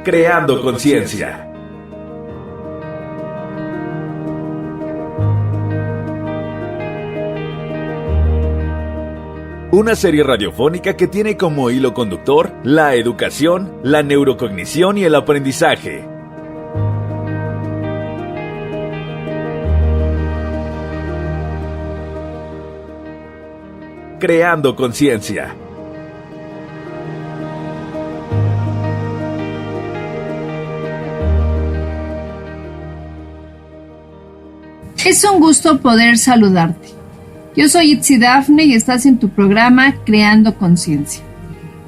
Creando conciencia. Una serie radiofónica que tiene como hilo conductor la educación, la neurocognición y el aprendizaje. Creando conciencia. Es un gusto poder saludarte. Yo soy Itzi Dafne y estás en tu programa Creando Conciencia.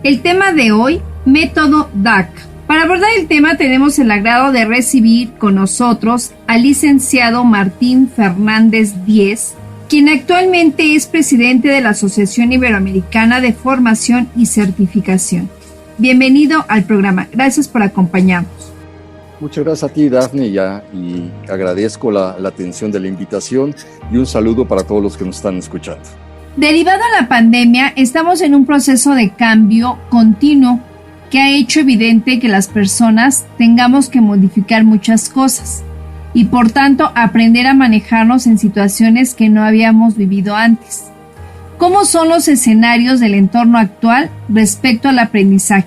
El tema de hoy, método DAC. Para abordar el tema tenemos el agrado de recibir con nosotros al licenciado Martín Fernández Díez, quien actualmente es presidente de la Asociación Iberoamericana de Formación y Certificación. Bienvenido al programa. Gracias por acompañarnos. Muchas gracias a ti, Dafne, y agradezco la atención de la invitación y un saludo para todos los que nos están escuchando. Derivado a la pandemia, estamos en un proceso de cambio continuo que ha hecho evidente que las personas tengamos que modificar muchas cosas y, por tanto, aprender a manejarnos en situaciones que no habíamos vivido antes. ¿Cómo son los escenarios del entorno actual respecto al aprendizaje?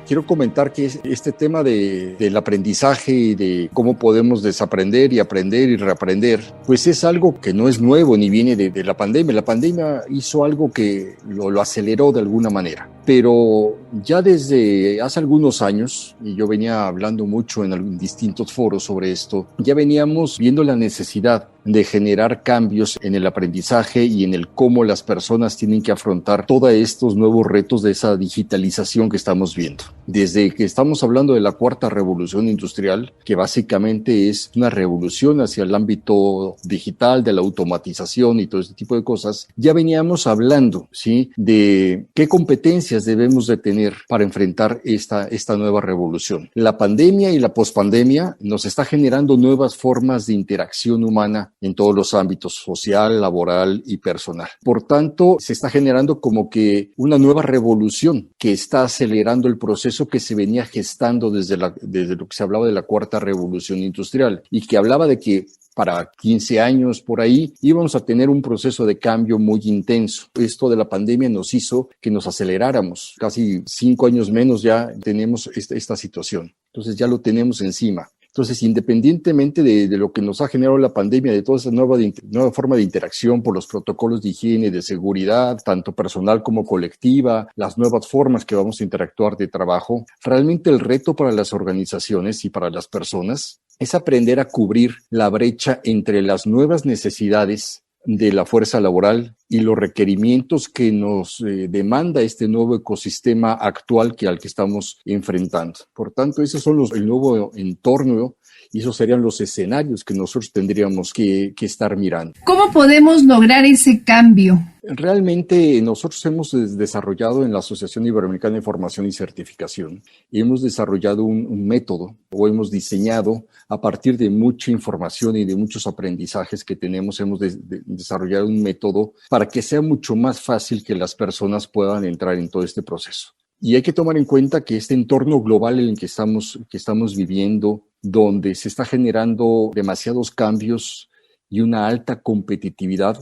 Quiero comentar que este tema del aprendizaje y de cómo podemos desaprender y aprender y reaprender, pues es algo que no es nuevo ni viene de la pandemia. La pandemia hizo algo que lo aceleró de alguna manera. Pero ya desde hace algunos años, y yo venía hablando mucho en distintos foros sobre esto, ya veníamos viendo la necesidad de generar cambios en el aprendizaje y en el cómo las personas tienen que afrontar todos estos nuevos retos de esa digitalización que estamos viendo. Desde que estamos hablando de la cuarta revolución industrial, que básicamente es una revolución hacia el ámbito digital, de la automatización y todo este tipo de cosas, ya veníamos hablando, ¿sí?, de qué competencias debemos de tener para enfrentar esta nueva revolución. La pandemia y la pospandemia nos está generando nuevas formas de interacción humana en todos los ámbitos, social, laboral y personal. Por tanto, se está generando como que una nueva revolución que está acelerando el proceso que se venía gestando desde lo que se hablaba de la cuarta revolución industrial y que hablaba de que para 15 años por ahí íbamos a tener un proceso de cambio muy intenso. Esto de la pandemia nos hizo que nos aceleráramos. Casi 5 años menos ya tenemos esta situación. Entonces ya lo tenemos encima. Entonces, independientemente de lo que nos ha generado la pandemia, de toda esa nueva forma de interacción por los protocolos de higiene, de seguridad, tanto personal como colectiva, las nuevas formas que vamos a interactuar de trabajo, realmente el reto para las organizaciones y para las personas es aprender a cubrir la brecha entre las nuevas necesidades de la fuerza laboral y los requerimientos que nos demanda este nuevo ecosistema actual al que estamos enfrentando. Por tanto, esos son el nuevo entorno y esos serían los escenarios que nosotros tendríamos que estar mirando. ¿Cómo podemos lograr ese cambio? Realmente nosotros hemos desarrollado en la Asociación Iberoamericana de Formación y Certificación, hemos desarrollado un método o hemos diseñado a partir de mucha información y de muchos aprendizajes que tenemos, hemos desarrollado un método para que sea mucho más fácil que las personas puedan entrar en todo este proceso. Y hay que tomar en cuenta que este entorno global en el que estamos viviendo, donde se está generando demasiados cambios y una alta competitividad,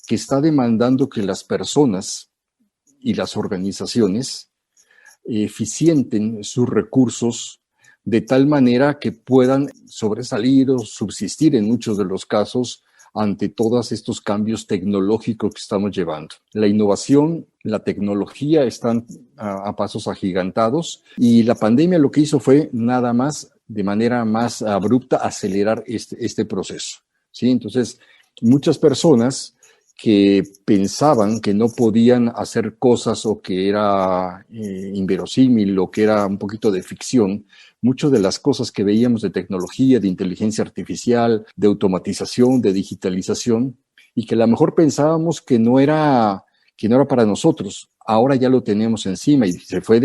que está demandando que las personas y las organizaciones eficienten sus recursos de tal manera que puedan sobresalir o subsistir en muchos de los casos ante todos estos cambios tecnológicos que estamos llevando. La innovación, la tecnología están a pasos agigantados y la pandemia lo que hizo fue nada más, de manera más abrupta, acelerar este proceso, ¿sí? Entonces, muchas personas que pensaban que no podían hacer cosas o que era inverosímil o que era un poquito de ficción, muchas de las cosas que veíamos de tecnología, de inteligencia artificial, de automatización, de digitalización, y que a lo mejor pensábamos que no era para nosotros, ahora ya lo tenemos encima y se fue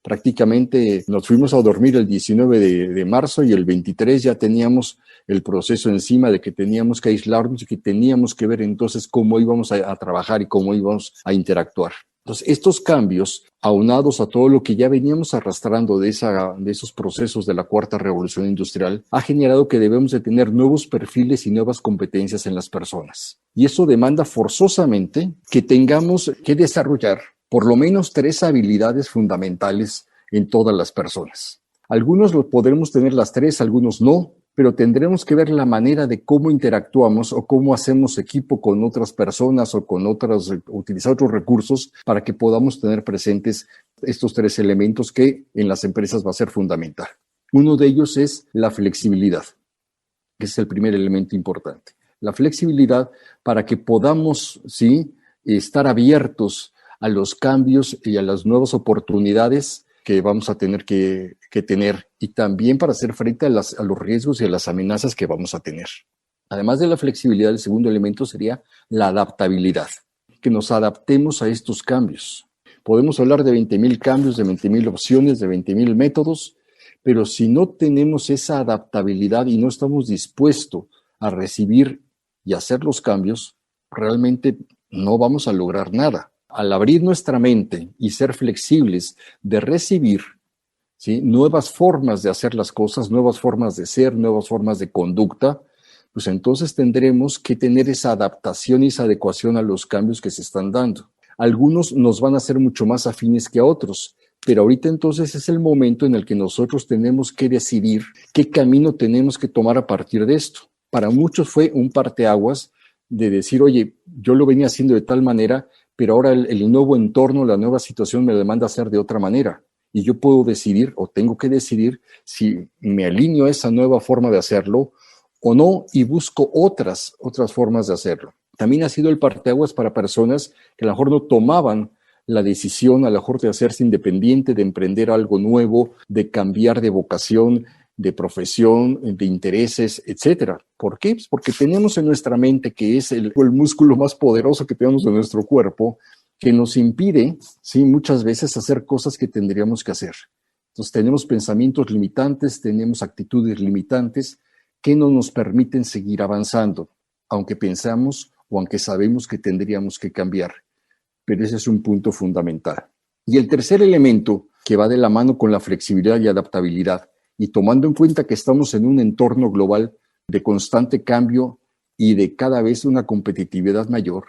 prácticamente nos fuimos a dormir el 19 de marzo y el 23 ya teníamos el proceso encima de que teníamos que aislarnos y que teníamos que ver entonces cómo íbamos a trabajar y cómo íbamos a interactuar. Entonces, estos cambios, aunados a todo lo que ya veníamos arrastrando de esos procesos de la cuarta revolución industrial, ha generado que debemos de tener nuevos perfiles y nuevas competencias en las personas. Y eso demanda forzosamente que tengamos que desarrollar por lo menos 3 habilidades fundamentales en todas las personas. Algunos lo podremos tener las 3, algunos no, pero tendremos que ver la manera de cómo interactuamos o cómo hacemos equipo con otras personas o con utilizar otros recursos para que podamos tener presentes estos 3 elementos que en las empresas va a ser fundamental. Uno de ellos es la flexibilidad, que es el primer elemento importante. La flexibilidad para que podamos, ¿sí?, estar abiertos a los cambios y a las nuevas oportunidades que vamos a tener que tener, y también para hacer frente a los riesgos y a las amenazas que vamos a tener. Además de la flexibilidad, el segundo elemento sería la adaptabilidad, que nos adaptemos a estos cambios. Podemos hablar de 20,000 cambios, de 20,000 opciones, de 20,000 métodos, pero si no tenemos esa adaptabilidad y no estamos dispuestos a recibir y hacer los cambios, realmente no vamos a lograr nada. Al abrir nuestra mente y ser flexibles de recibir, ¿sí?, nuevas formas de hacer las cosas, nuevas formas de ser, nuevas formas de conducta, pues entonces tendremos que tener esa adaptación y esa adecuación a los cambios que se están dando. Algunos nos van a ser mucho más afines que a otros, pero ahorita entonces es el momento en el que nosotros tenemos que decidir qué camino tenemos que tomar a partir de esto. Para muchos fue un parteaguas de decir, oye, yo lo venía haciendo de tal manera, pero ahora el nuevo entorno, la nueva situación me demanda hacer de otra manera. Y yo puedo decidir o tengo que decidir si me alineo a esa nueva forma de hacerlo o no y busco otras formas de hacerlo. También ha sido el parteaguas para personas que a lo mejor no tomaban la decisión, a lo mejor de hacerse independiente, de emprender algo nuevo, de cambiar de vocación, de profesión, de intereses, etcétera. ¿Por qué? Pues porque tenemos en nuestra mente, que es el músculo más poderoso que tenemos en nuestro cuerpo, que nos impide, sí, muchas veces hacer cosas que tendríamos que hacer. Entonces tenemos pensamientos limitantes, tenemos actitudes limitantes que no nos permiten seguir avanzando, aunque pensamos o aunque sabemos que tendríamos que cambiar. Pero ese es un punto fundamental. Y el tercer elemento que va de la mano con la flexibilidad y adaptabilidad, y tomando en cuenta que estamos en un entorno global de constante cambio y de cada vez una competitividad mayor,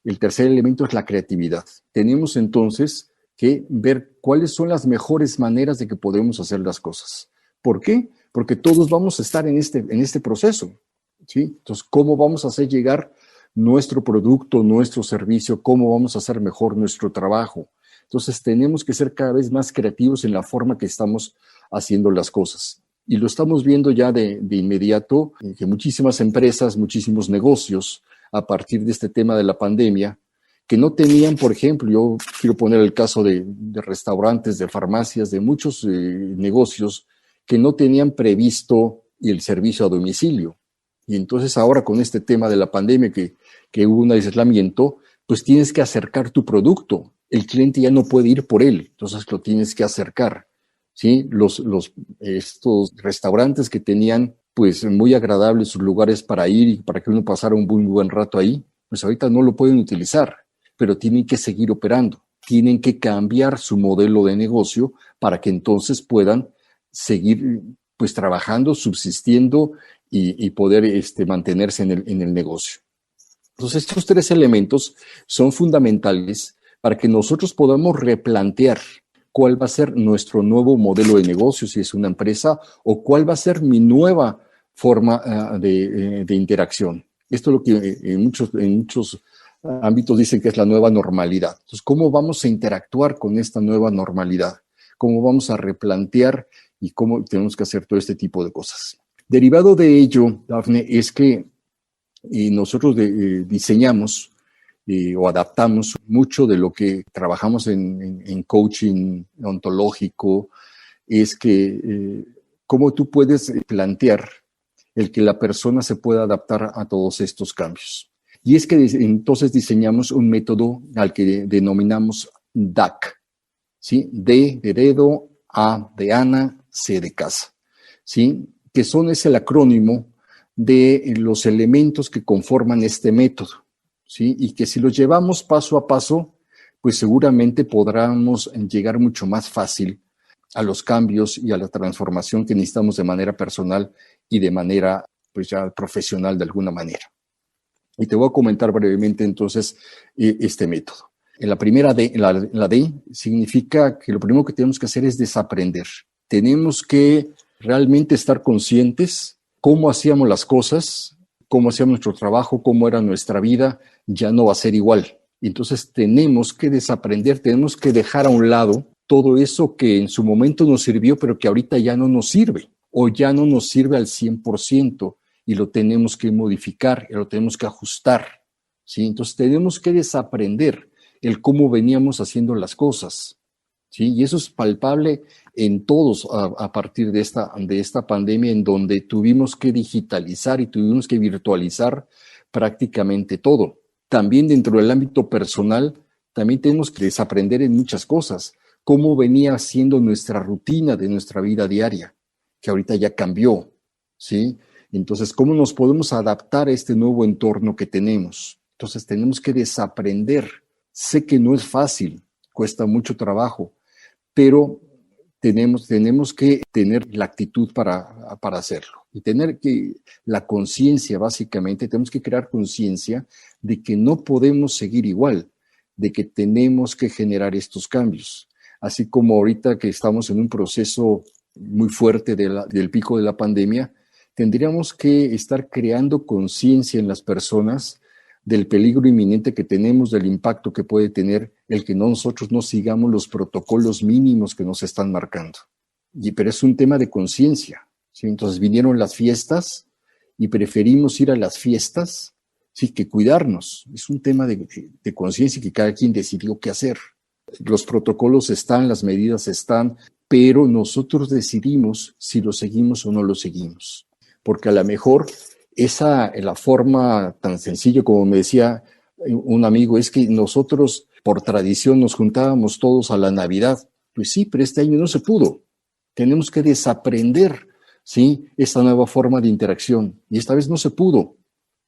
el tercer elemento es la creatividad. Tenemos entonces que ver cuáles son las mejores maneras de que podemos hacer las cosas. ¿Por qué? Porque todos vamos a estar en este proceso, ¿sí? Entonces, ¿cómo vamos a hacer llegar nuestro producto, nuestro servicio? ¿Cómo vamos a hacer mejor nuestro trabajo? Entonces, tenemos que ser cada vez más creativos en la forma que estamos haciendo las cosas. Y lo estamos viendo ya de inmediato, que muchísimas empresas, muchísimos negocios, a partir de este tema de la pandemia, que no tenían, por ejemplo, yo quiero poner el caso de restaurantes, de farmacias, de muchos negocios que no tenían previsto el servicio a domicilio. Y entonces ahora con este tema de la pandemia que hubo un aislamiento, pues tienes que acercar tu producto. El cliente ya no puede ir por él, entonces lo tienes que acercar, ¿sí? Estos restaurantes que tenían pues muy agradables sus lugares para ir y para que uno pasara un muy buen rato ahí, pues ahorita no lo pueden utilizar, pero tienen que seguir operando, tienen que cambiar su modelo de negocio para que entonces puedan seguir pues trabajando, subsistiendo y poder mantenerse en el negocio. Entonces estos 3 elementos son fundamentales para que nosotros podamos replantear cuál va a ser nuestro nuevo modelo de negocio, si es una empresa, o cuál va a ser mi nueva forma de interacción. Esto es lo que en muchos ámbitos dicen que es la nueva normalidad. Entonces, ¿cómo vamos a interactuar con esta nueva normalidad? ¿Cómo vamos a replantear y cómo tenemos que hacer todo este tipo de cosas? Derivado de ello, Dafne, es que nosotros diseñamos o adaptamos mucho de lo que trabajamos en coaching ontológico, es que cómo tú puedes plantear el que la persona se pueda adaptar a todos estos cambios. Y es que entonces diseñamos un método al que denominamos DAC, ¿sí? D de dedo, A de Ana, C de casa, ¿sí? Que es el acrónimo de los elementos que conforman este método, ¿sí? Y que si los llevamos paso a paso, pues seguramente podremos llegar mucho más fácil a los cambios y a la transformación que necesitamos de manera personal y de manera pues ya profesional de alguna manera. Y te voy a comentar brevemente entonces este método. En la primera D, la D significa que lo primero que tenemos que hacer es desaprender. Tenemos que realmente estar conscientes cómo hacíamos las cosas, cómo hacíamos nuestro trabajo, cómo era nuestra vida, ya no va a ser igual. Entonces tenemos que desaprender, tenemos que dejar a un lado todo eso que en su momento nos sirvió, pero que ahorita ya no nos sirve, o ya no nos sirve al 100%, y lo tenemos que modificar, y lo tenemos que ajustar, ¿sí? Entonces tenemos que desaprender el cómo veníamos haciendo las cosas, ¿sí? Y eso es palpable en todos a partir de esta pandemia, en donde tuvimos que digitalizar y tuvimos que virtualizar prácticamente todo. También dentro del ámbito personal, también tenemos que desaprender en muchas cosas, cómo venía siendo nuestra rutina de nuestra vida diaria, que ahorita ya cambió, ¿sí? Entonces, ¿cómo nos podemos adaptar a este nuevo entorno que tenemos? Entonces, tenemos que desaprender. Sé que no es fácil, cuesta mucho trabajo, pero tenemos que tener la actitud para hacerlo y tener la conciencia, básicamente, tenemos que crear conciencia de que no podemos seguir igual, de que tenemos que generar estos cambios. Así como ahorita que estamos en un proceso muy fuerte del pico de la pandemia, tendríamos que estar creando conciencia en las personas del peligro inminente que tenemos, del impacto que puede tener el que nosotros no sigamos los protocolos mínimos que nos están marcando. Pero es un tema de conciencia, ¿sí? Entonces vinieron las fiestas y preferimos ir a las fiestas, sí, que cuidarnos. Es un tema de conciencia que cada quien decidió qué hacer. Los protocolos están, las medidas están, pero nosotros decidimos si lo seguimos o no lo seguimos. Porque a lo mejor la forma tan sencilla como me decía un amigo es que nosotros por tradición nos juntábamos todos a la Navidad. Pues sí, pero este año no se pudo. Tenemos que desaprender, ¿sí?, esta nueva forma de interacción y esta vez no se pudo,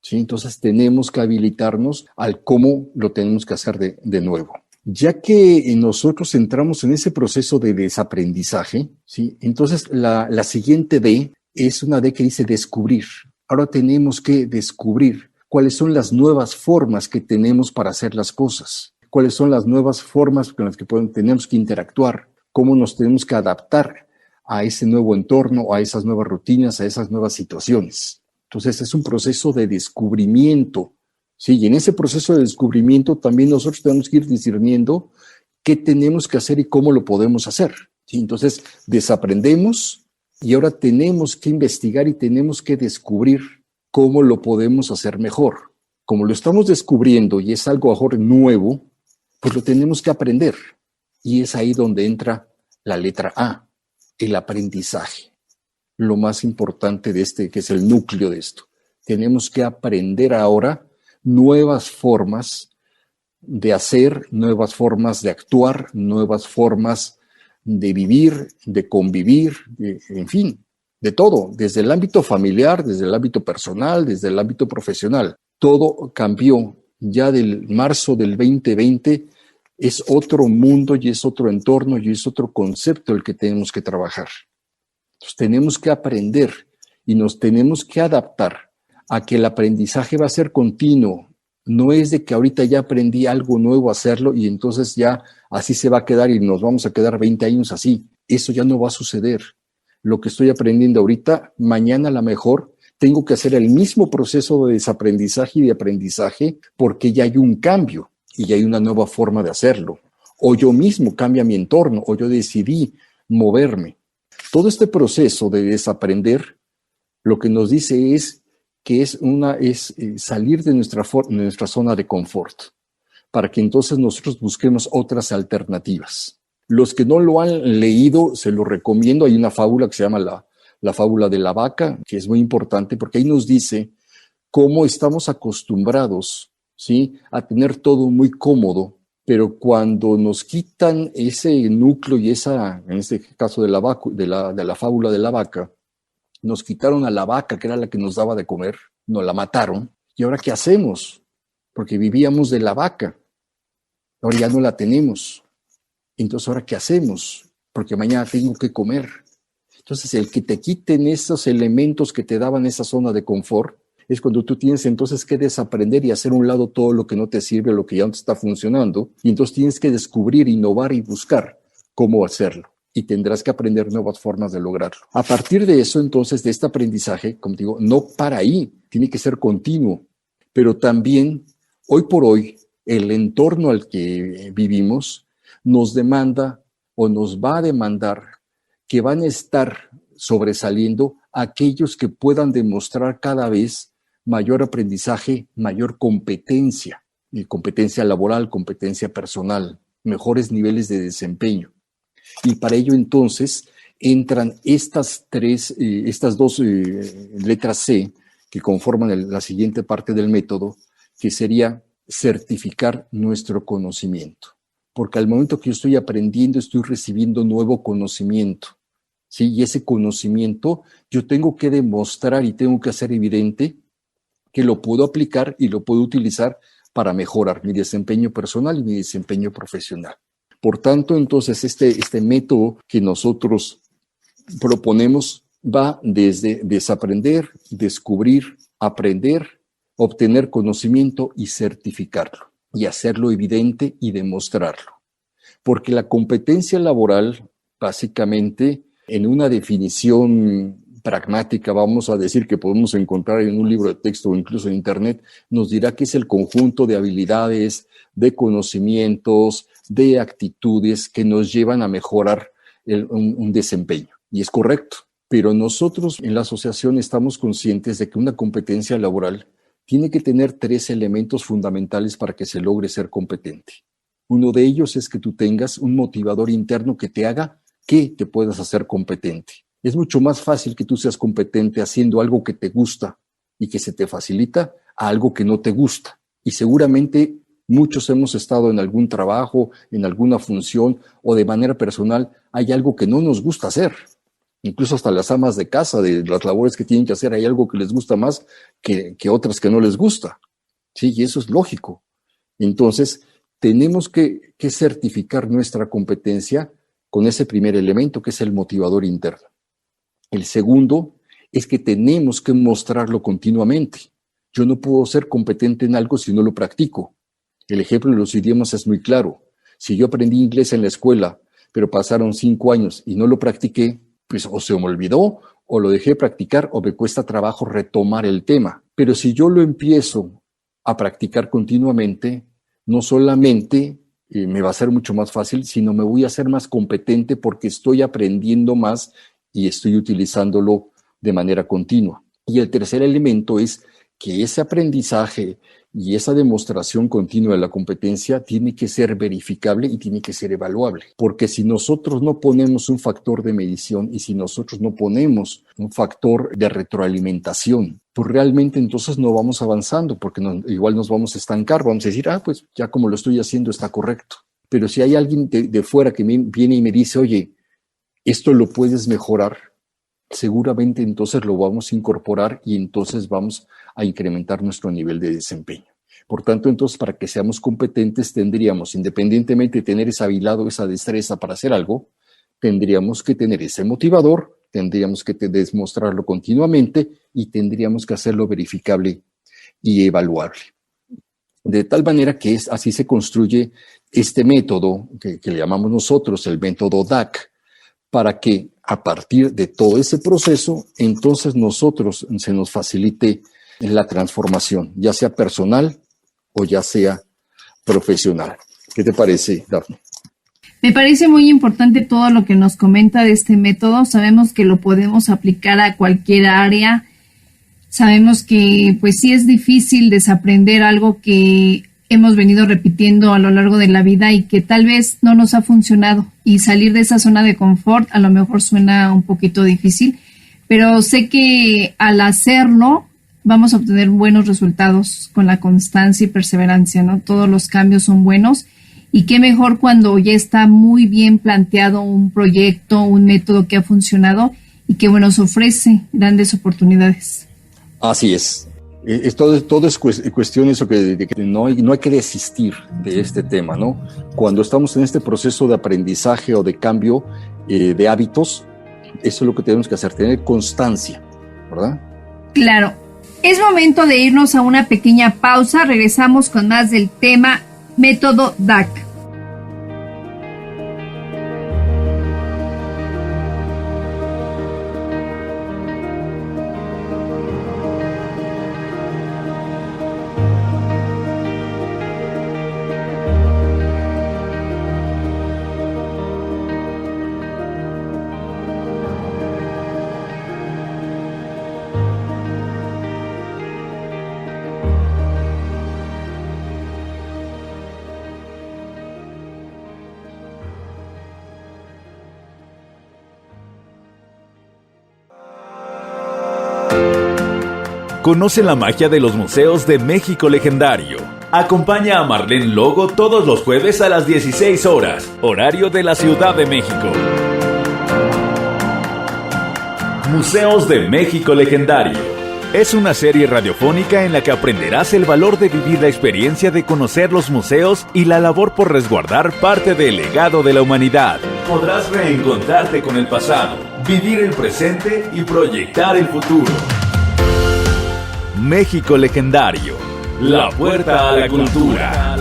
¿sí? Entonces tenemos que habilitarnos al cómo lo tenemos que hacer de nuevo. Ya que nosotros entramos en ese proceso de desaprendizaje, ¿sí?, entonces la siguiente D es una D que dice descubrir. Ahora tenemos que descubrir cuáles son las nuevas formas que tenemos para hacer las cosas, cuáles son las nuevas formas con las que tenemos que interactuar, cómo nos tenemos que adaptar a ese nuevo entorno, a esas nuevas rutinas, a esas nuevas situaciones. Entonces es un proceso de descubrimiento, ¿sí? Y en ese proceso de descubrimiento también nosotros tenemos que ir discerniendo qué tenemos que hacer y cómo lo podemos hacer, ¿sí? Entonces desaprendemos y ahora tenemos que investigar y tenemos que descubrir cómo lo podemos hacer mejor. Como lo estamos descubriendo y es algo mejor nuevo, pues lo tenemos que aprender. Y es ahí donde entra la letra A, el aprendizaje. Lo más importante de que es el núcleo de esto. Tenemos que aprender ahora nuevas formas de hacer, nuevas formas de actuar, nuevas formas de vivir, de convivir, en fin, de todo, desde el ámbito familiar, desde el ámbito personal, desde el ámbito profesional. Todo cambió. Ya del marzo del 2020 es otro mundo y es otro entorno y es otro concepto el que tenemos que trabajar. Entonces tenemos que aprender y nos tenemos que adaptar a que el aprendizaje va a ser continuo. No es de que ahorita ya aprendí algo nuevo a hacerlo y entonces ya así se va a quedar y nos vamos a quedar 20 años así. Eso ya no va a suceder. Lo que estoy aprendiendo ahorita, mañana a lo mejor tengo que hacer el mismo proceso de desaprendizaje y de aprendizaje porque ya hay un cambio y ya hay una nueva forma de hacerlo. O yo mismo cambia mi entorno o yo decidí moverme. Todo este proceso de desaprender lo que nos dice es que es salir de nuestra zona de confort, para que entonces nosotros busquemos otras alternativas. Los que no lo han leído, se lo recomiendo. Hay una fábula que se llama la fábula de la vaca, que es muy importante porque ahí nos dice cómo estamos acostumbrados, ¿sí?, a tener todo muy cómodo, pero cuando nos quitan ese núcleo y en este caso de la fábula de la vaca, nos quitaron a la vaca, que era la que nos daba de comer, nos la mataron. ¿Y ahora qué hacemos? Porque vivíamos de la vaca. ahora ya no la tenemos. Entonces, ¿ahora qué hacemos? Porque mañana tengo que comer. Entonces, el que te quiten esos elementos que te daban esa zona de confort, es cuando tú tienes entonces que desaprender y hacer a un lado todo lo que no te sirve, lo que ya no te está funcionando, y entonces tienes que descubrir, innovar y buscar cómo hacerlo. Y tendrás que aprender nuevas formas de lograrlo. A partir de eso, entonces, de este aprendizaje, como digo, no para ahí, tiene que ser continuo, pero también, hoy por hoy, el entorno al que vivimos nos demanda o nos va a demandar que van a estar sobresaliendo aquellos que puedan demostrar cada vez mayor aprendizaje, mayor competencia, y competencia laboral, competencia personal, mejores niveles de desempeño. Y para ello entonces entran estas dos letras C que conforman la siguiente parte del método, que sería certificar nuestro conocimiento. Porque al momento que yo estoy aprendiendo, estoy recibiendo nuevo conocimiento, ¿sí? Y ese conocimiento yo tengo que demostrar y tengo que hacer evidente que lo puedo aplicar y lo puedo utilizar para mejorar mi desempeño personal y mi desempeño profesional. Por tanto, entonces, este método que nosotros proponemos va desde desaprender, descubrir, aprender, obtener conocimiento y certificarlo, y hacerlo evidente y demostrarlo. Porque la competencia laboral, básicamente, en una definición pragmática, vamos a decir que podemos encontrar en un libro de texto o incluso en internet, nos dirá que es el conjunto de habilidades, de conocimientos, de actitudes que nos llevan a mejorar un desempeño. Y es correcto, pero nosotros en la asociación estamos conscientes de que una competencia laboral tiene que tener 3 elementos fundamentales para que se logre ser competente. Uno de ellos es que tú tengas un motivador interno que te haga que te puedas hacer competente. Es mucho más fácil que tú seas competente haciendo algo que te gusta y que se te facilita a algo que no te gusta. Y seguramente muchos hemos estado en algún trabajo, en alguna función o de manera personal, hay algo que no nos gusta hacer. Incluso hasta las amas de casa, de las labores que tienen que hacer, hay algo que les gusta más que otras que no les gusta. Sí, y eso es lógico. Entonces, tenemos que certificar nuestra competencia con ese primer elemento, que es el motivador interno. El segundo es que tenemos que mostrarlo continuamente. Yo no puedo ser competente en algo si no lo practico. El ejemplo de los idiomas es muy claro. Si yo aprendí inglés en la escuela, pero pasaron 5 años y no lo practiqué, pues o se me olvidó, o lo dejé practicar, o me cuesta trabajo retomar el tema. Pero si yo lo empiezo a practicar continuamente, no solamente me va a ser mucho más fácil, sino me voy a hacer más competente porque estoy aprendiendo más y estoy utilizándolo de manera continua. Y el tercer elemento es que ese aprendizaje y esa demostración continua de la competencia tiene que ser verificable y tiene que ser evaluable. Porque si nosotros no ponemos un factor de medición y si nosotros no ponemos un factor de retroalimentación, pues realmente entonces no vamos avanzando porque igual nos vamos a estancar. Vamos a decir, pues ya como lo estoy haciendo está correcto. Pero si hay alguien de fuera que viene y me dice, oye, esto lo puedes mejorar, seguramente entonces lo vamos a incorporar y entonces vamos a incrementar nuestro nivel de desempeño. Por tanto, entonces, para que seamos competentes, tendríamos, independientemente de tener esa habilidad, esa destreza para hacer algo, tendríamos que tener ese motivador, tendríamos que demostrarlo continuamente y tendríamos que hacerlo verificable y evaluable. De tal manera que así se construye este método que le llamamos nosotros el método DAC, para que a partir de todo ese proceso, entonces nosotros se nos facilite la transformación, ya sea personal o ya sea profesional. ¿Qué te parece, Dafne? Me parece muy importante todo lo que nos comenta de este método. Sabemos que lo podemos aplicar a cualquier área. Sabemos que pues sí es difícil desaprender algo que hemos venido repitiendo a lo largo de la vida y que tal vez no nos ha funcionado, y salir de esa zona de confort a lo mejor suena un poquito difícil, pero sé que al hacerlo vamos a obtener buenos resultados con la constancia y perseverancia, ¿no? Todos los cambios son buenos, y qué mejor cuando ya está muy bien planteado un proyecto, un método que ha funcionado y que, bueno, nos ofrece grandes oportunidades. Así es. Todo es cuestión eso de que no hay que desistir de este tema, ¿no? Cuando estamos en este proceso de aprendizaje o de cambio de hábitos, eso es lo que tenemos que hacer, tener constancia, ¿verdad? Claro. Es momento de irnos a una pequeña pausa. Regresamos con más del tema método DAC. Conoce la magia de los museos de México legendario. Acompaña a Marlene Logo todos los jueves a las 16 horas, horario de la Ciudad de México. Museos de México legendario. Es una serie radiofónica en la que aprenderás el valor de vivir la experiencia de conocer los museos y la labor por resguardar parte del legado de la humanidad. Podrás reencontrarte con el pasado, vivir el presente y proyectar el futuro. México legendario. La puerta a la cultura.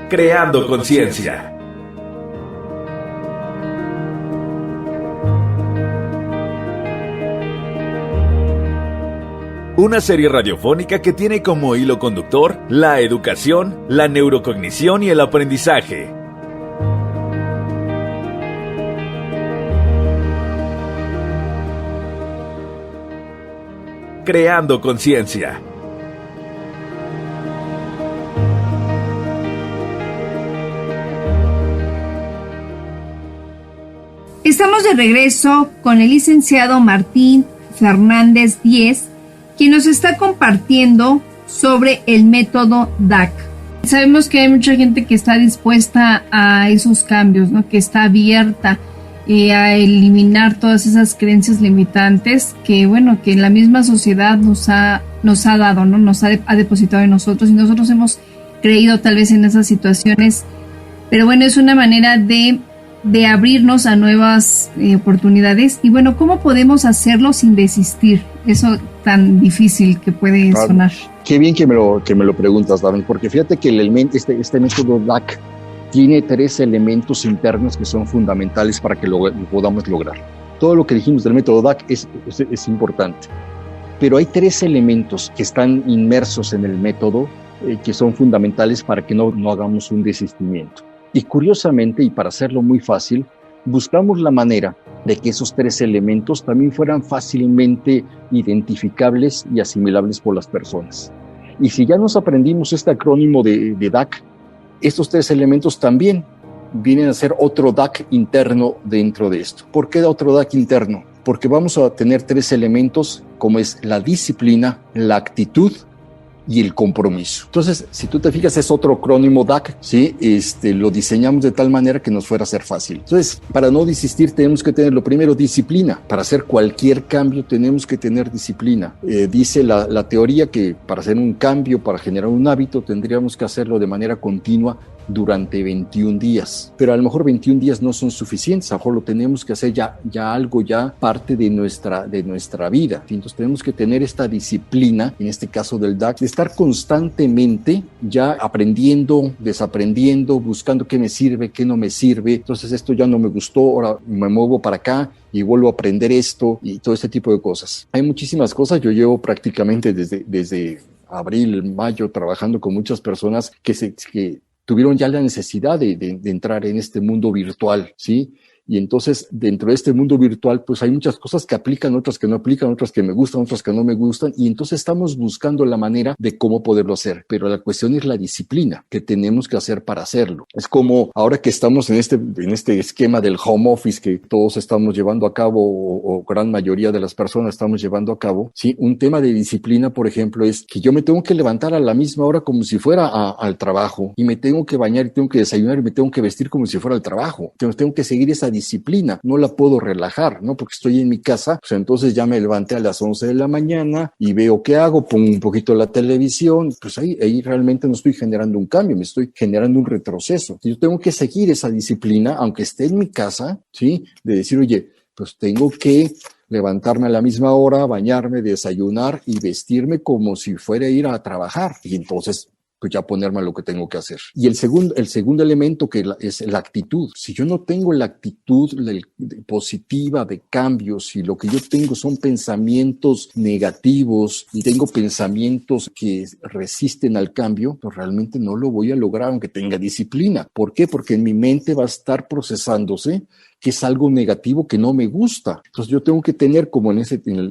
Creando conciencia. Una serie radiofónica que tiene como hilo conductor la educación, la neurocognición y el aprendizaje. Creando conciencia. Estamos de regreso con el licenciado Martín Fernández Díez, quien nos está compartiendo sobre el método DAC. Sabemos que hay mucha gente que está dispuesta a esos cambios, ¿no? Que está abierta a eliminar todas esas creencias limitantes que, bueno, que la misma sociedad nos ha dado, ¿no? Ha depositado en nosotros y nosotros hemos creído tal vez en esas situaciones. Pero bueno, es una manera de abrirnos a nuevas oportunidades. Y bueno, ¿cómo podemos hacerlo sin desistir? Eso tan difícil que puede sonar. Qué bien que me lo preguntas, David, porque fíjate que este método DAC tiene 3 elementos internos que son fundamentales para que lo podamos lograr. Todo lo que dijimos del método DAC es importante, pero hay 3 elementos que están inmersos en el método que son fundamentales para que no hagamos un desistimiento. Y curiosamente, y para hacerlo muy fácil, buscamos la manera de que esos 3 elementos también fueran fácilmente identificables y asimilables por las personas. Y si ya nos aprendimos este acrónimo de DAC, estos 3 elementos también vienen a ser otro DAC interno dentro de esto. ¿Por qué otro DAC interno? Porque vamos a tener 3 elementos como es la disciplina, la actitud y el compromiso. Entonces, si tú te fijas, es otro acrónimo DAC, ¿sí? Lo diseñamos de tal manera que nos fuera a ser fácil. Entonces, para no desistir, tenemos que tener lo primero, disciplina. Para hacer cualquier cambio, tenemos que tener disciplina. Dice la teoría que para hacer un cambio, para generar un hábito, tendríamos que hacerlo de manera continua durante 21 días. Pero a lo mejor 21 días no son suficientes, a lo mejor lo tenemos que hacer ya algo parte de nuestra vida. Entonces tenemos que tener esta disciplina, en este caso del DAC, de estar constantemente ya aprendiendo, desaprendiendo, buscando qué me sirve, qué no me sirve. Entonces esto ya no me gustó, ahora me muevo para acá y vuelvo a aprender esto y todo este tipo de cosas. Hay muchísimas cosas. Yo llevo prácticamente desde abril, mayo trabajando con muchas personas que tuvieron ya la necesidad de entrar en este mundo virtual, ¿sí? Y entonces, dentro de este mundo virtual, pues hay muchas cosas que aplican, otras que no aplican, otras que me gustan, otras que no me gustan. Y entonces estamos buscando la manera de cómo poderlo hacer. Pero la cuestión es la disciplina que tenemos que hacer para hacerlo. Es como ahora que estamos en este esquema del home office que todos estamos llevando a cabo, o gran mayoría de las personas estamos llevando a cabo, ¿sí? Un tema de disciplina, por ejemplo, es que yo me tengo que levantar a la misma hora como si fuera al trabajo, y me tengo que bañar y tengo que desayunar y me tengo que vestir como si fuera al trabajo. Entonces tengo que seguir esa disciplina, no la puedo relajar, ¿no? Porque estoy en mi casa, pues entonces ya me levanté a las 11 de la mañana y veo qué hago, pongo un poquito la televisión, pues ahí realmente no estoy generando un cambio, me estoy generando un retroceso. Yo tengo que seguir esa disciplina, aunque esté en mi casa, ¿sí? De decir, oye, pues tengo que levantarme a la misma hora, bañarme, desayunar y vestirme como si fuera a ir a trabajar. Y entonces, pues ya ponerme a lo que tengo que hacer. Y el segundo elemento es la actitud. Si yo no tengo la actitud positiva de cambios, si lo que yo tengo son pensamientos negativos y tengo pensamientos que resisten al cambio, pues realmente no lo voy a lograr aunque tenga disciplina. ¿Por qué? Porque en mi mente va a estar procesándose que es algo negativo que no me gusta. Entonces yo tengo que tener, como en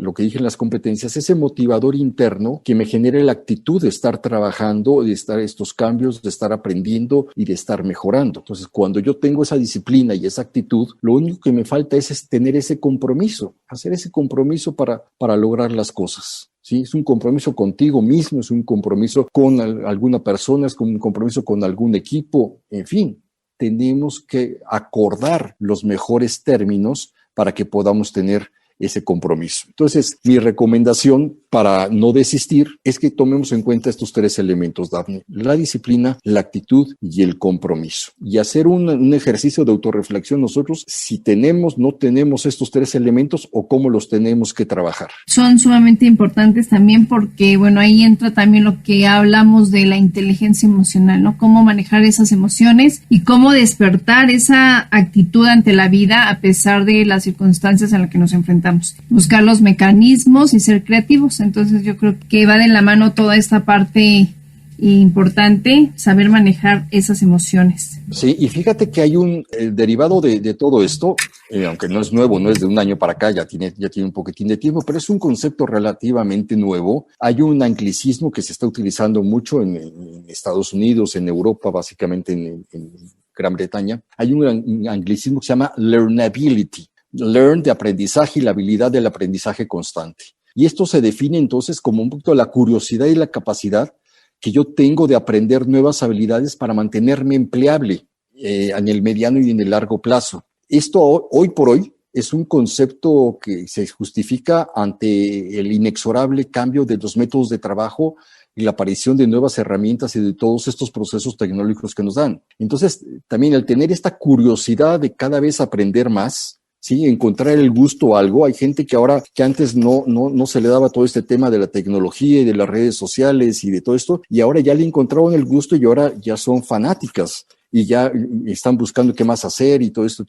lo que dije en las competencias, ese motivador interno que me genere la actitud de estar trabajando, de estar estos cambios, de estar aprendiendo y de estar mejorando. Entonces cuando yo tengo esa disciplina y esa actitud, lo único que me falta es tener ese compromiso, hacer ese compromiso para lograr las cosas. Sí, es un compromiso contigo mismo, es un compromiso con alguna persona, es un compromiso con algún equipo, en fin. Tenemos que acordar los mejores términos para que podamos tener ese compromiso. Entonces, mi recomendación para no desistir es que tomemos en cuenta estos tres elementos, Dafne: la disciplina, la actitud y el compromiso. Y hacer un ejercicio de autorreflexión nosotros, si no tenemos estos tres elementos o cómo los tenemos que trabajar. Son sumamente importantes también porque, bueno, ahí entra también lo que hablamos de la inteligencia emocional, ¿no? Cómo manejar esas emociones y cómo despertar esa actitud ante la vida a pesar de las circunstancias en las que nos enfrentamos. Buscar los mecanismos y ser creativos. Entonces yo creo que va de la mano toda esta parte importante, saber manejar esas emociones. Sí, y fíjate que hay un derivado de todo esto, aunque no es nuevo, no es de un año para acá, ya tiene un poquitín de tiempo, pero es un concepto relativamente nuevo. Hay un anglicismo que se está utilizando mucho en Estados Unidos, en Europa, básicamente en Gran Bretaña. Hay un anglicismo que se llama learnability. Learn de aprendizaje y la habilidad del aprendizaje constante. Y esto se define entonces como un poquito la curiosidad y la capacidad que yo tengo de aprender nuevas habilidades para mantenerme empleable en el mediano y en el largo plazo. Esto hoy por hoy es un concepto que se justifica ante el inexorable cambio de los métodos de trabajo y la aparición de nuevas herramientas y de todos estos procesos tecnológicos que nos dan. Entonces, también al tener esta curiosidad de cada vez aprender más, sí, encontrar el gusto a algo. Hay gente que antes no se le daba todo este tema de la tecnología y de las redes sociales y de todo esto, y ahora ya le encontraron el gusto y ahora ya son fanáticas y ya están buscando qué más hacer y todo esto.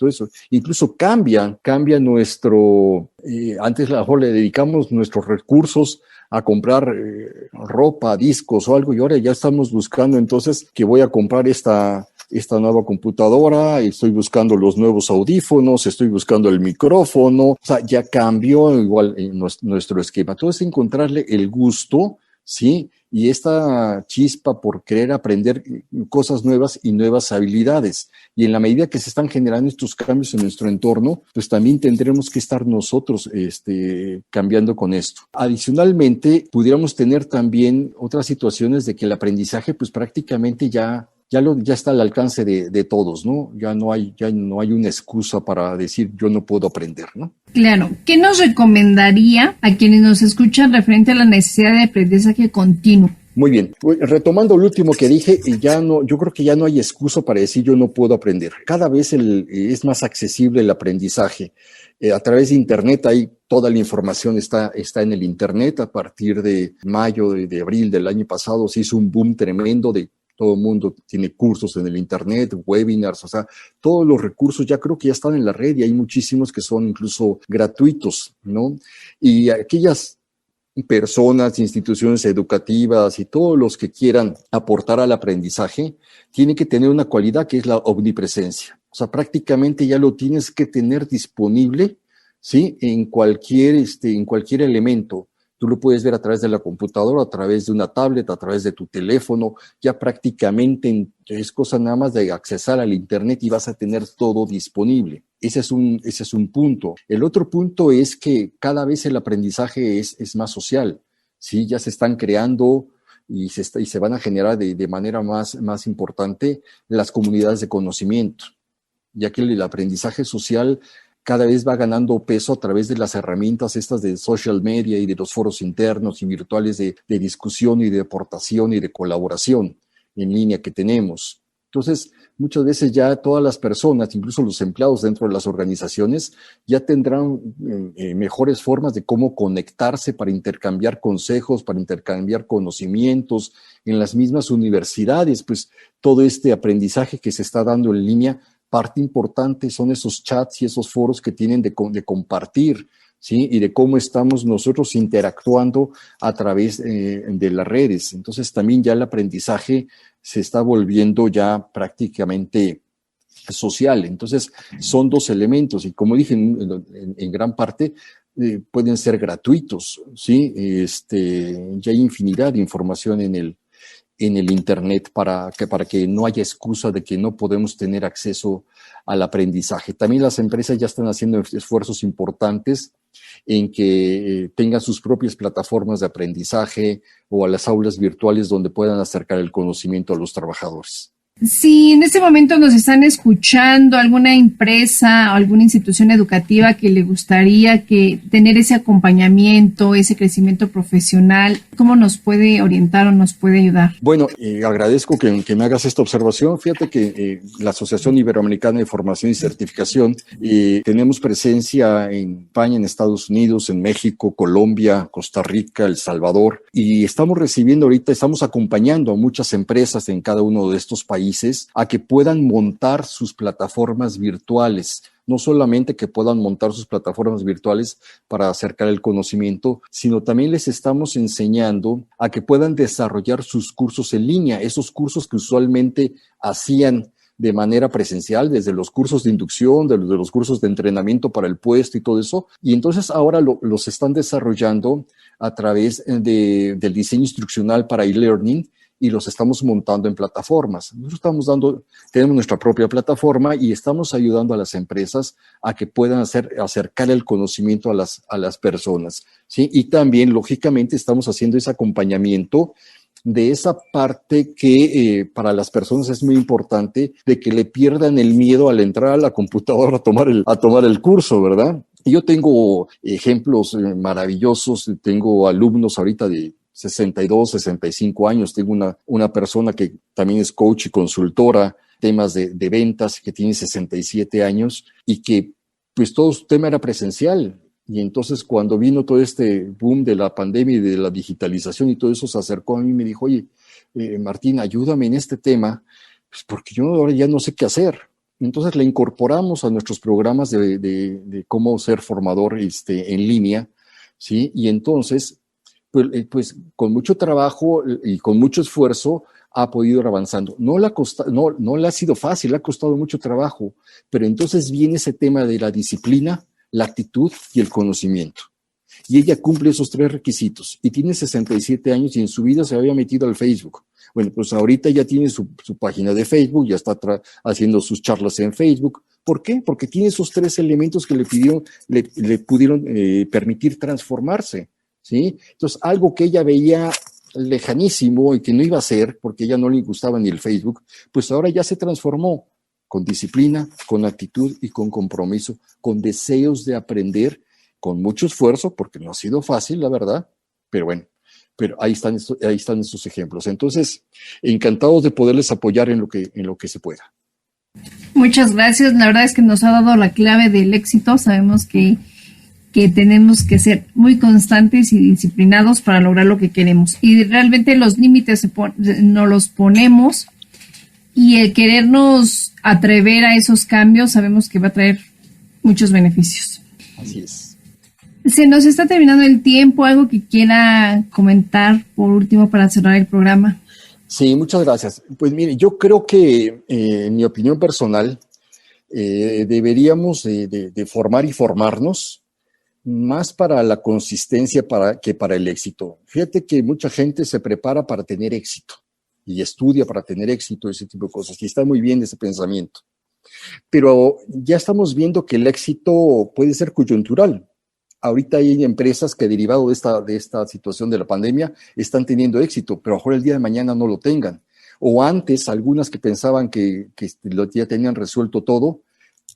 Incluso cambia nuestro, antes a lo mejor le dedicamos nuestros recursos a comprar ropa, discos o algo, y ahora ya estamos buscando entonces que voy a comprar esta nueva computadora, estoy buscando los nuevos audífonos, estoy buscando el micrófono. O sea, ya cambió igual nuestro esquema. Todo es encontrarle el gusto, ¿sí? Y esta chispa por querer aprender cosas nuevas y nuevas habilidades. Y en la medida que se están generando estos cambios en nuestro entorno, pues también tendremos que estar nosotros cambiando con esto. Adicionalmente, pudiéramos tener también otras situaciones de que el aprendizaje pues prácticamente ya está al alcance de todos, ¿no? Ya no hay una excusa para decir yo no puedo aprender, ¿no? Claro. ¿Qué nos recomendaría a quienes nos escuchan referente a la necesidad de aprendizaje continuo? Muy bien. Retomando lo último que dije, yo creo que ya no hay excusa para decir yo no puedo aprender. Cada vez es más accesible el aprendizaje. A través de Internet toda la información está en el Internet. A partir de mayo, de abril del año pasado se hizo un boom tremendo de todo el mundo tiene cursos en el Internet, webinars, o sea, todos los recursos ya creo que ya están en la red y hay muchísimos que son incluso gratuitos, ¿no? Y aquellas personas, instituciones educativas y todos los que quieran aportar al aprendizaje tienen que tener una cualidad que es la omnipresencia. O sea, prácticamente ya lo tienes que tener disponible, ¿sí? En cualquier elemento. Tú lo puedes ver a través de la computadora, a través de una tablet, a través de tu teléfono. Ya prácticamente es cosa nada más de accesar al Internet y vas a tener todo disponible. Ese es un punto. El otro punto es que cada vez el aprendizaje es más social, ¿sí? Ya se están creando y se van a generar de manera más importante las comunidades de conocimiento, ya que el aprendizaje social cada vez va ganando peso a través de las herramientas estas de social media y de los foros internos y virtuales de discusión y de aportación y de colaboración en línea que tenemos. Entonces, muchas veces ya todas las personas, incluso los empleados dentro de las organizaciones, ya tendrán mejores formas de cómo conectarse para intercambiar consejos, para intercambiar conocimientos. En las mismas universidades, pues todo este aprendizaje que se está dando en línea, parte importante son esos chats y esos foros que tienen de compartir, ¿sí? Y de cómo estamos nosotros interactuando a través de las redes. Entonces también ya el aprendizaje se está volviendo ya prácticamente social. Entonces son dos elementos y como dije, en gran parte pueden ser gratuitos, ¿sí? Ya hay infinidad de información en el Internet para que no haya excusa de que no podemos tener acceso al aprendizaje. También las empresas ya están haciendo esfuerzos importantes en que tengan sus propias plataformas de aprendizaje o a las aulas virtuales donde puedan acercar el conocimiento a los trabajadores. Si en este momento nos están escuchando alguna empresa o alguna institución educativa que le gustaría tener ese acompañamiento, ese crecimiento profesional, ¿cómo nos puede orientar o nos puede ayudar? Bueno, agradezco que me hagas esta observación. Fíjate que la Asociación Iberoamericana de Formación y Certificación tenemos presencia en España, en Estados Unidos, en México, Colombia, Costa Rica, El Salvador, y estamos acompañando a muchas empresas en cada uno de estos países a que puedan montar sus plataformas virtuales. No solamente que puedan montar sus plataformas virtuales para acercar el conocimiento, sino también les estamos enseñando a que puedan desarrollar sus cursos en línea, esos cursos que usualmente hacían de manera presencial, desde los cursos de inducción, desde los cursos de entrenamiento para el puesto y todo eso. Y entonces ahora los están desarrollando a través del diseño instruccional para e-learning, y los estamos montando en plataformas. Nosotros tenemos nuestra propia plataforma y estamos ayudando a las empresas a que puedan acercar el conocimiento a las personas, ¿sí? Y también, lógicamente, estamos haciendo ese acompañamiento de esa parte que para las personas es muy importante, de que le pierdan el miedo al entrar a la computadora a tomar el curso, ¿verdad? Y yo tengo ejemplos maravillosos, tengo alumnos ahorita de 62, 65 años, tengo una persona que también es coach y consultora, temas de ventas, que tiene 67 años y que pues todo su tema era presencial. Y entonces cuando vino todo este boom de la pandemia y de la digitalización y todo eso, se acercó a mí y me dijo, oye, Martín, ayúdame en este tema, pues porque yo ahora ya no sé qué hacer. Entonces le incorporamos a nuestros programas de cómo ser formador en línea, ¿sí? Y entonces pues con mucho trabajo y con mucho esfuerzo ha podido ir avanzando. No le ha sido fácil, le ha costado mucho trabajo, pero entonces viene ese tema de la disciplina, la actitud y el conocimiento. Y ella cumple esos 3 requisitos y tiene 67 años y en su vida se había metido al Facebook. Bueno, pues ahorita ya tiene su página de Facebook, ya está haciendo sus charlas en Facebook. ¿Por qué? Porque tiene esos 3 elementos que le pudieron permitir transformarse. ¿Sí? Entonces, algo que ella veía lejanísimo y que no iba a hacer porque a ella no le gustaba ni el Facebook, pues ahora ya se transformó con disciplina, con actitud y con compromiso, con deseos de aprender, con mucho esfuerzo, porque no ha sido fácil, la verdad, pero bueno, pero ahí están estos ejemplos. Entonces, encantados de poderles apoyar en lo que se pueda. Muchas gracias. La verdad es que nos ha dado la clave del éxito. Sabemos que tenemos que ser muy constantes y disciplinados para lograr lo que queremos. Y realmente los límites nos los ponemos y el querernos atrever a esos cambios sabemos que va a traer muchos beneficios. Así es. Se nos está terminando el tiempo. ¿Algo que quiera comentar por último para cerrar el programa? Sí, muchas gracias. Pues mire, yo creo que en mi opinión personal, deberíamos de formar y formarnos más para la consistencia que para el éxito. Fíjate que mucha gente se prepara para tener éxito y estudia para tener éxito, ese tipo de cosas, y está muy bien ese pensamiento. Pero ya estamos viendo que el éxito puede ser coyuntural. Ahorita hay empresas que derivado de esta situación de la pandemia están teniendo éxito, pero a lo mejor el día de mañana no lo tengan. O antes, algunas que pensaban que ya tenían resuelto todo,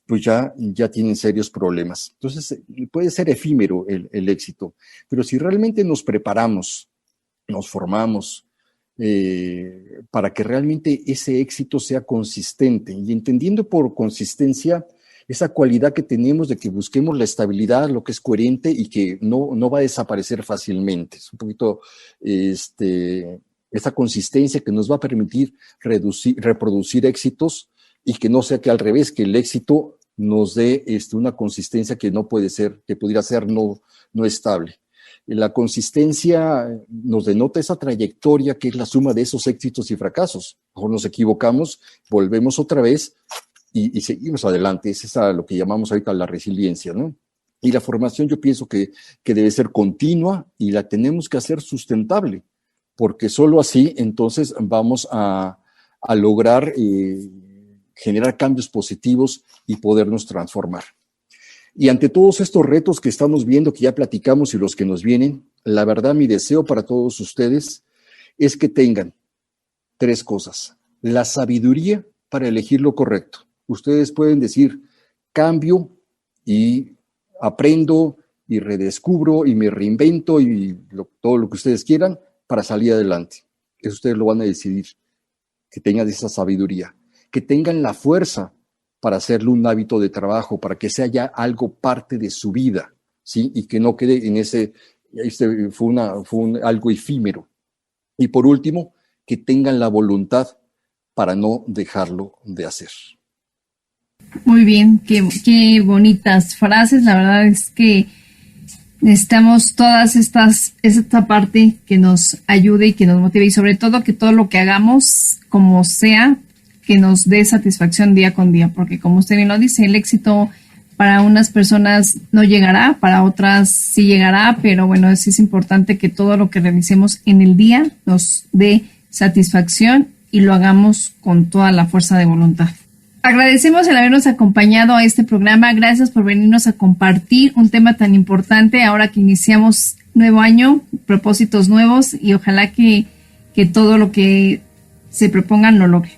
pues ya tienen serios problemas. Entonces, puede ser efímero el éxito, pero si realmente nos preparamos, nos formamos, para que realmente ese éxito sea consistente, y entendiendo por consistencia esa cualidad que tenemos de que busquemos la estabilidad, lo que es coherente y que no va a desaparecer fácilmente. Es un poquito esa consistencia que nos va a permitir reproducir éxitos, y que no sea que al revés, que el éxito nos dé una consistencia que no puede ser, que pudiera ser no estable. La consistencia nos denota esa trayectoria que es la suma de esos éxitos y fracasos. A lo mejor nos equivocamos, volvemos otra vez y seguimos adelante. Es lo que llamamos ahorita la resiliencia, ¿no? Y la formación yo pienso que debe ser continua y la tenemos que hacer sustentable, porque solo así entonces vamos a lograr generar cambios positivos y podernos transformar. Y ante todos estos retos que estamos viendo, que ya platicamos y los que nos vienen, la verdad, mi deseo para todos ustedes es que tengan 3 cosas. La sabiduría para elegir lo correcto. Ustedes pueden decir, cambio y aprendo y redescubro y me reinvento y todo lo que ustedes quieran para salir adelante. Eso ustedes lo van a decidir. Que tengan esa sabiduría. Que tengan la fuerza para hacerlo un hábito de trabajo, para que sea ya algo parte de su vida, ¿sí? Y que no quede en algo efímero. Y por último, que tengan la voluntad para no dejarlo de hacer. Muy bien, qué bonitas frases. La verdad es que necesitamos esta parte que nos ayude y que nos motive, y sobre todo que todo lo que hagamos, como sea, que nos dé satisfacción día con día, porque como usted bien lo dice, el éxito para unas personas no llegará, para otras sí llegará, pero bueno, es importante que todo lo que realicemos en el día nos dé satisfacción y lo hagamos con toda la fuerza de voluntad. Agradecemos el habernos acompañado a este programa. Gracias por venirnos a compartir un tema tan importante ahora que iniciamos nuevo año, propósitos nuevos, y ojalá que todo lo que se propongan lo logren.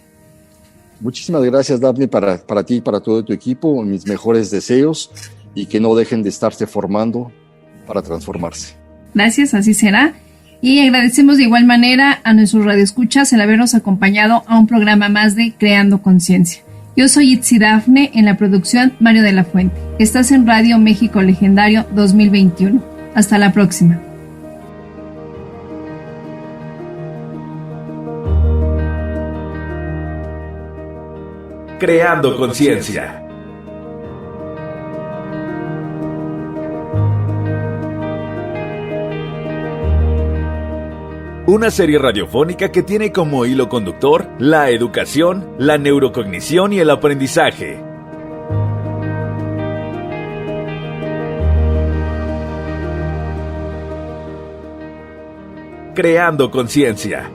Muchísimas gracias, Daphne, para ti y para todo tu equipo. Mis mejores deseos, y que no dejen de estarse formando para transformarse. Gracias, así será. Y agradecemos de igual manera a nuestros radioescuchas el habernos acompañado a un programa más de Creando Conciencia. Yo soy Itzi Dafne, en la producción Mario de la Fuente. Estás en Radio México Legendario 2021. Hasta la próxima. Creando Conciencia. Una serie radiofónica que tiene como hilo conductor la educación, la neurocognición y el aprendizaje. Creando Conciencia.